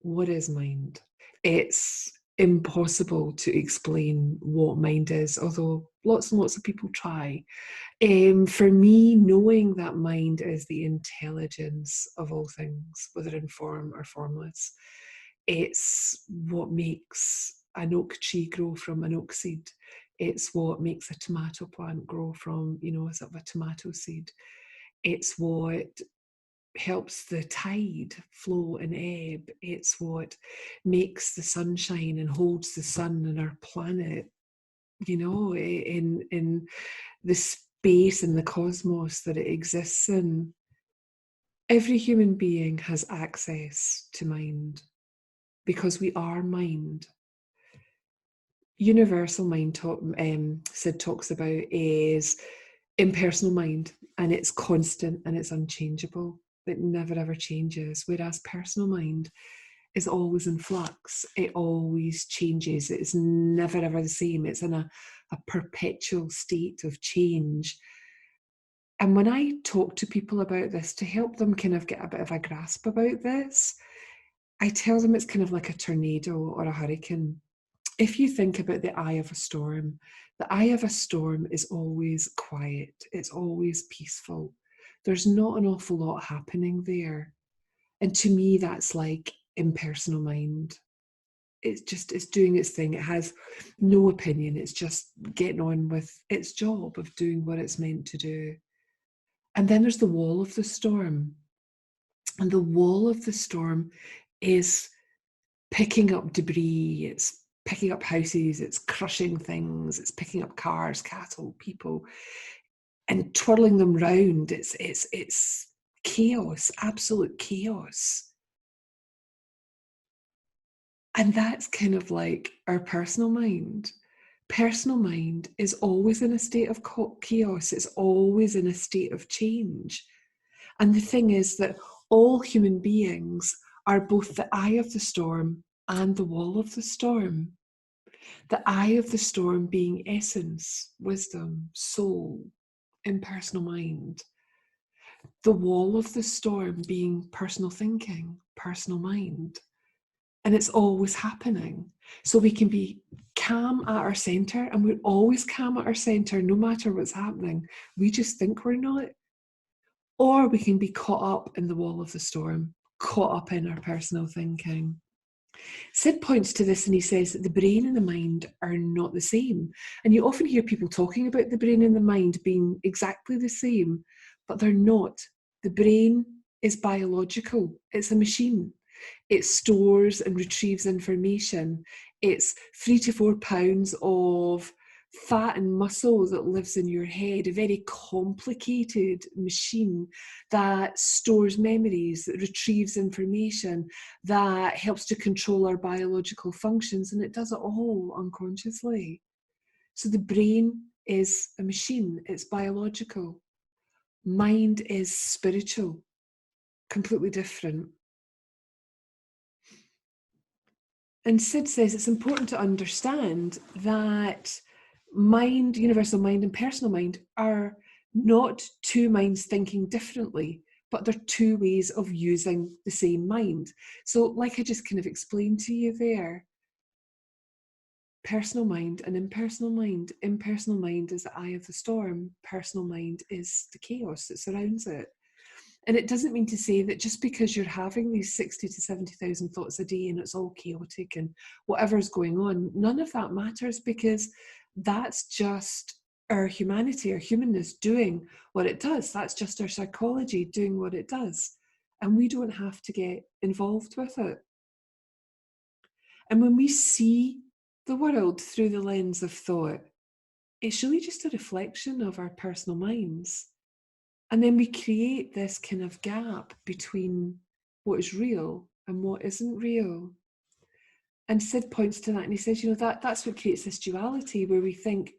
what is mind? It's impossible to explain what mind is, although lots and lots of people try. For me, knowing that mind is the intelligence of all things, whether in form or formless, it's what makes an oak tree grow from an oak seed. It's what makes a tomato plant grow from, a sort of a tomato seed. It's what helps the tide flow and ebb. It's what makes the sunshine and holds the sun and our planet, in the space and the cosmos that it exists in. Every human being has access to mind because we are mind. Universal mind Sid talks about is impersonal mind, and it's constant and it's unchangeable. It never ever changes. Whereas personal mind is always in flux. It always changes. It's never ever the same. It's in a perpetual state of change. And when I talk to people about this to help them kind of get a bit of a grasp about this, I tell them it's kind of like a tornado or a hurricane. If you think about the eye of a storm, the eye of a storm is always quiet. It's always peaceful. There's not an awful lot happening there. And to me, that's like impersonal mind. It's doing its thing. It has no opinion. It's just getting on with its job of doing what it's meant to do. And then there's the wall of the storm. And the wall of the storm is picking up debris, it's picking up houses, it's crushing things, it's picking up cars, cattle, people, and twirling them round. It's chaos, absolute chaos. And that's kind of like our personal mind. Personal mind is always in a state of chaos, it's always in a state of change. And the thing is that all human beings are both the eye of the storm and the wall of the storm. The eye of the storm being essence, wisdom, soul, impersonal mind. The wall of the storm being personal thinking, personal mind. And it's always happening. So we can be calm at our center, and we're always calm at our center no matter what's happening. We just think we're not. Or we can be caught up in the wall of the storm, caught up in our personal thinking. Sid points to this and he says that the brain and the mind are not the same. And you often hear people talking about the brain and the mind being exactly the same, but they're not. The brain is biological, it's a machine. It stores and retrieves information. It's 3 to 4 pounds of fat and muscle that lives in your head, a very complicated machine that stores memories, that retrieves information, that helps to control our biological functions, and it does it all unconsciously. So the brain is a machine, it's biological. Mind is spiritual, completely different. And Sid says it's important to understand that mind, universal mind, and personal mind are not two minds thinking differently, but they're two ways of using the same mind. So, like I just kind of explained to you there, personal mind and impersonal mind. Impersonal mind is the eye of the storm, personal mind is the chaos that surrounds it. And it doesn't mean to say that just because you're having these 60 to 70,000 thoughts a day and it's all chaotic and whatever's going on, none of that matters, because that's just our humanity, our humanness doing what it does. That's just our psychology doing what it does. And we don't have to get involved with it. And when we see the world through the lens of thought, it's really just a reflection of our personal minds. And then we create this kind of gap between what is real and what isn't real. And Sid points to that and he says, that's what creates this duality where we think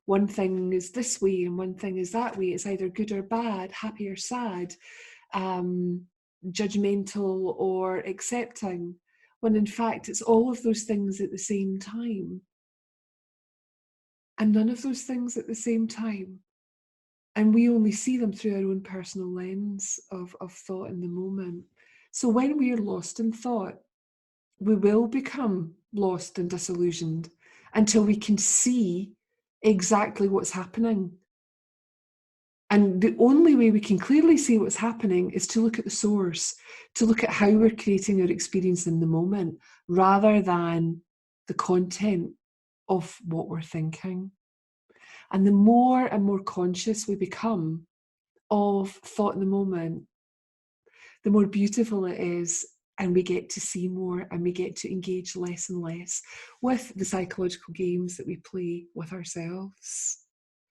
one thing is this way and one thing is that way. It's either good or bad, happy or sad, judgmental or accepting, when in fact it's all of those things at the same time. And none of those things at the same time. And we only see them through our own personal lens of thought in the moment. So when we are lost in thought, we will become lost and disillusioned until we can see exactly what's happening. And the only way we can clearly see what's happening is to look at the source, to look at how we're creating our experience in the moment, rather than the content of what we're thinking. And the more and more conscious we become of thought in the moment, the more beautiful it is, and we get to see more, and we get to engage less and less with the psychological games that we play with ourselves.